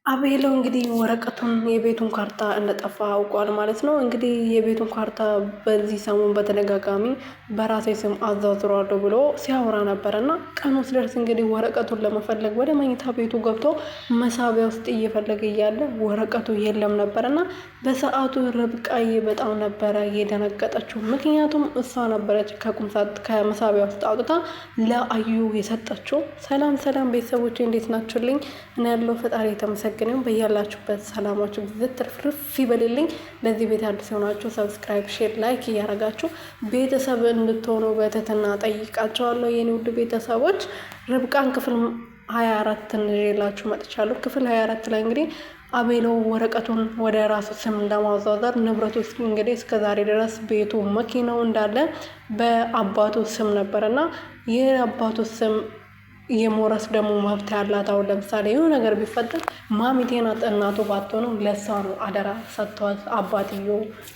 አቤሎ እንግዲህ ወረቀቱን የቤቱን ካርታ እንደጠፋ አውቋል ማለት ነው። እንግዲህ የቤቱን ካርታ በዚህ ሰሞን በተደጋጋሚ በራሴ ስም አዛዝሯለሁ ብሎ ሲያወራ ነበር እና ቀኑ ሲደርስ እንግዲህ ወረቀቱን ለመፈለግ ወደ መኝታ ቤቱ ገብቶ መሳቢያ ውስጥ እየፈለገ እያለ ወረቀቱ የለም ነበር እና በሰዓቱ ርብቃዬ በጣም ነበረ የደነገጠችው። ምክንያቱም እሷ ነበረች ከቁምሳት ከመሳቢያ ውስጥ አውጥታ ለአዩ የሰጠችው። ሰላም ሰላም ቤተሰቦች እንዴት ናችሁልኝ? እኔ ያለው ፈጣሪ የተመሰገነ በያላችሁበት ሰላማችሁ ዝትርፍርፍ ይበልልኝ። ለዚህ ቤት አዲስ የሆናችሁ ሰብስክራይብ፣ ሼር፣ ላይክ እያደረጋችሁ ቤተሰብ እንድትሆኑ በትህትና ጠይቃቸዋለሁ። የኔ ውድ ቤተሰቦች ርብቃን ክፍል 24 ይዤላችሁ መጥቻለሁ። ክፍል 24 ላይ እንግዲህ አቤሎ ወረቀቱን ወደ ራሱ ስም ለማዟዟር ንብረቱ እንግዲህ እስከዛሬ ድረስ ቤቱ መኪናው እንዳለ በአባቱ ስም ነበርና ይህ አባቱ ስም የሞረስ ደግሞ መብት ያላት። አሁን ለምሳሌ የሆነ ነገር ቢፈጠር ማሚቴ ናት እናቱ ባትሆንም ለሷ ነው አደራ ሰጥቷት አባትዮ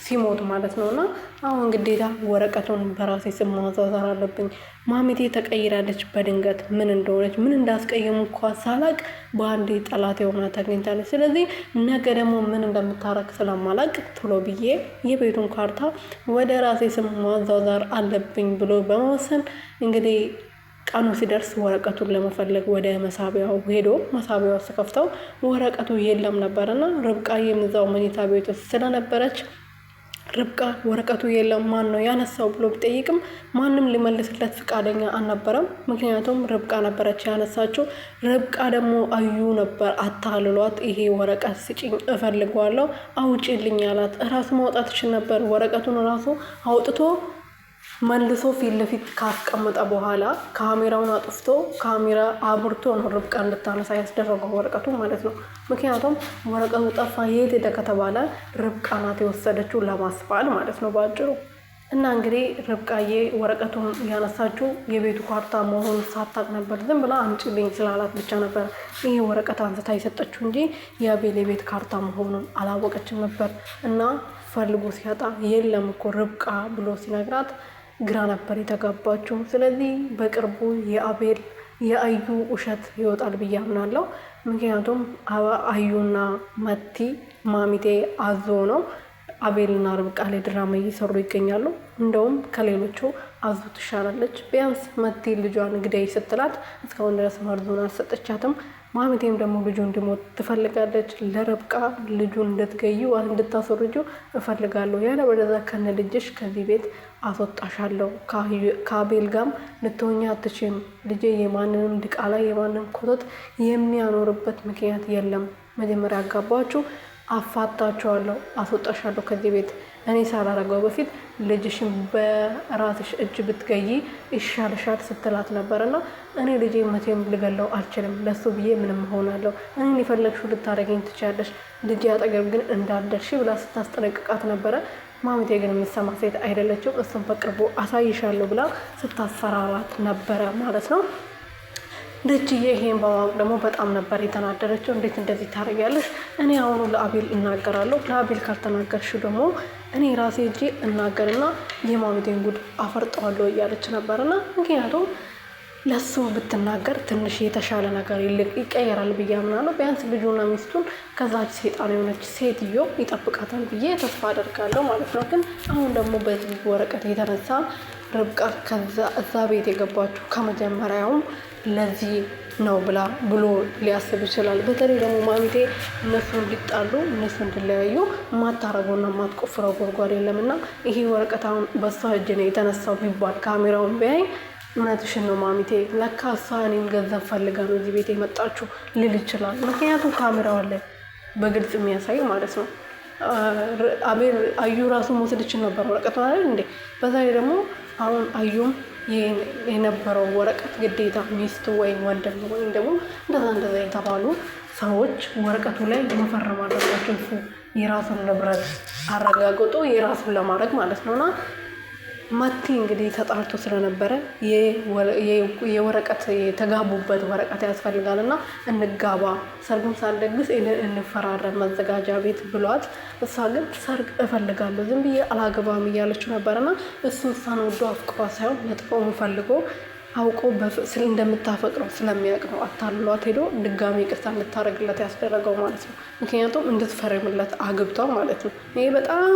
ሲሞት ማለት ነው። እና አሁን ግዴታ ወረቀቱን በራሴ ስም ማዟዟር አለብኝ። ማሚቴ ተቀይራለች በድንገት ምን እንደሆነች ምን እንዳስቀየሙ እንኳ ሳላቅ በአንዴ ጠላት የሆነ ተገኝታለች። ስለዚህ ነገ ደግሞ ምን እንደምታረግ ስለማላቅ ቶሎ ብዬ የቤቱን ካርታ ወደ ራሴ ስም ማዟዟር አለብኝ ብሎ በመወሰን እንግዲህ ቀኑ ሲደርስ ወረቀቱን ለመፈለግ ወደ መሳቢያው ሄዶ መሳቢያው ስከፍተው ወረቀቱ የለም ነበርና ርብቃ የምዛው መኝታ ቤት ውስጥ ስለነበረች ርብቃ ወረቀቱ የለም ማን ነው ያነሳው ብሎ ቢጠይቅም ማንም ሊመልስለት ፍቃደኛ አልነበረም። ምክንያቱም ርብቃ ነበረች ያነሳችው። ርብቃ ደግሞ አዩ ነበር አታልሏት ይሄ ወረቀት ስጭኝ እፈልገዋለሁ አውጪልኝ አላት። ራሱ ማውጣት ይችል ነበር። ወረቀቱን ራሱ አውጥቶ መልሶ ፊት ለፊት ካስቀመጠ በኋላ ካሜራውን አጥፍቶ ካሜራ አብርቶ ነው ርብቃ እንድታነሳ ያስደረገው ወረቀቱ ማለት ነው። ምክንያቱም ወረቀቱ ጠፋ የት ሄደ ከተባለ ርብቃ ናት የወሰደችው ለማስፋል ማለት ነው ባጭሩ። እና እንግዲህ ርብቃዬ ወረቀቱን ያነሳችው የቤቱ ካርታ መሆኑን ሳታቅ ነበር። ዝም ብላ አምጪልኝ ስላላት ብቻ ነበር ይሄ ወረቀት አንስታ የሰጠችው እንጂ የአቤል የቤት ካርታ መሆኑን አላወቀችም ነበር። እና ፈልጎ ሲያጣ የለም እኮ ርብቃ ብሎ ሲነግራት ግራ ነበር የተጋባችው። ስለዚህ በቅርቡ የአቤል የአዩ ውሸት ይወጣል ብዬ አምናለሁ። ምክንያቱም አዩና መቲ ማሚቴ አዞ ነው አቤልና ርብቃ ላይ ድራማ እየሰሩ ይገኛሉ። እንደውም ከሌሎቹ አዞ ትሻላለች። ቢያንስ መቲ ልጇን ግደይ ስትላት እስካሁን ድረስ መርዙን አልሰጠቻትም። ማሚቴም ደግሞ ልጁ እንዲሞት ትፈልጋለች። ለርብቃ ልጁን እንድትገዩ እንድታስወርጁ እፈልጋለሁ፣ ያለበለዚያ ከነ ልጅሽ ከዚህ ቤት አስወጣሻለሁ። ከአቤል ጋም ልትሆኛ አትችም። ልጄ የማንንም ድቃላ የማንም ኮተት የሚያኖርበት ምክንያት የለም። መጀመሪያ አጋባችሁ አፋታችኋለሁ፣ አስወጣሻለሁ ከዚህ ቤት። እኔ ሳላረገው በፊት ልጅሽን በራስሽ እጅ ብትገይ ይሻልሻል ስትላት ነበርና እኔ ልጄ መቼም ልገለው አልችልም። ለሱ ብዬ ምንም እሆናለሁ። እኔን የፈለግሽው ልታደርገኝ ትችያለሽ፣ ልጄ አጠገብ ግን እንዳልደርሺ ብላ ስታስጠነቅቃት ነበረ። ማሚቴ ግን የምትሰማ ሴት አይደለችም። እሱም በቅርቡ አሳይሻለሁ ብላ ስታስፈራራት ነበረ ማለት ነው። ልጅዬ ይሄን በማወቅ ደግሞ በጣም ነበር የተናደረችው። እንዴት እንደዚህ ታደርጊያለሽ? እኔ አሁኑ ለአቤል እናገራለሁ፣ ለአቤል ካልተናገርሽው ደግሞ እኔ ራሴ እጄ እናገርና የማሚቴን ጉድ አፈርጠዋለሁ እያለች ነበርና ምክንያቱም ለሱ ብትናገር ትንሽ የተሻለ ነገር ይቀየራል ብዬ አምናለሁ። ቢያንስ ልጁና ሚስቱን ከዛች ሴጣን የሆነች ሴትዮ ይጠብቃታል ብዬ ተስፋ አደርጋለሁ ማለት ነው። ግን አሁን ደግሞ በዚህ ወረቀት የተነሳ ርብቃ እዛ ቤት የገባችው ከመጀመሪያውም ለዚህ ነው ብሎ ሊያስብ ይችላል። በተለይ ደግሞ ማሚቴ እነሱ እንዲጣሉ እነሱ እንዲለያዩ ማታረገውና ማትቆፍረው ጉድጓድ የለምና ይሄ ወረቀት አሁን በሷ እጅ ነው የተነሳው ቢባል ካሜራውን ቢያይ እውነትሽን ነው ማሚቴ፣ ለካ እሷ እኔም ገንዘብ ፈልጋ ነው እዚህ ቤት የመጣችው ልል ይችላል። ምክንያቱም ካሜራው ላይ በግልጽ የሚያሳይ ማለት ነው። አዩ ራሱ መውሰድ ይችል ነበር ወረቀት ማለት እንዴ። በዛ ላይ ደግሞ አሁን አዩም የነበረው ወረቀት ግዴታ ሚስቱ ወይም ወንድም ወይም ደግሞ እንደዛ የተባሉ ሰዎች ወረቀቱ ላይ መፈረም አለባቸው። እሱ የራሱን ንብረት አረጋግጦ የራሱን ለማድረግ ማለት ነውና መቲ እንግዲህ ተጣልቶ ስለነበረ የወረቀት የተጋቡበት ወረቀት ያስፈልጋልና እንጋባ፣ ሰርጉን ሳንደግስ እንፈራረም መዘጋጃ ቤት ብሏት፣ እሷ ግን ሰርግ እፈልጋለሁ ዝም ብዬ አላገባም እያለችው ነበርና እሱ እሷን ወዶ አፍቅሯ ሳይሆን ለጥቆሙ ፈልጎ አውቆ እንደምታፈቅረው ስለሚያውቅ ነው አታልሏት ሄዶ ድጋሚ ይቅርታ እንድታደርግለት ያስደረገው ማለት ነው። ምክንያቱም እንድትፈርምለት አግብተው ማለት ነው። ይሄ በጣም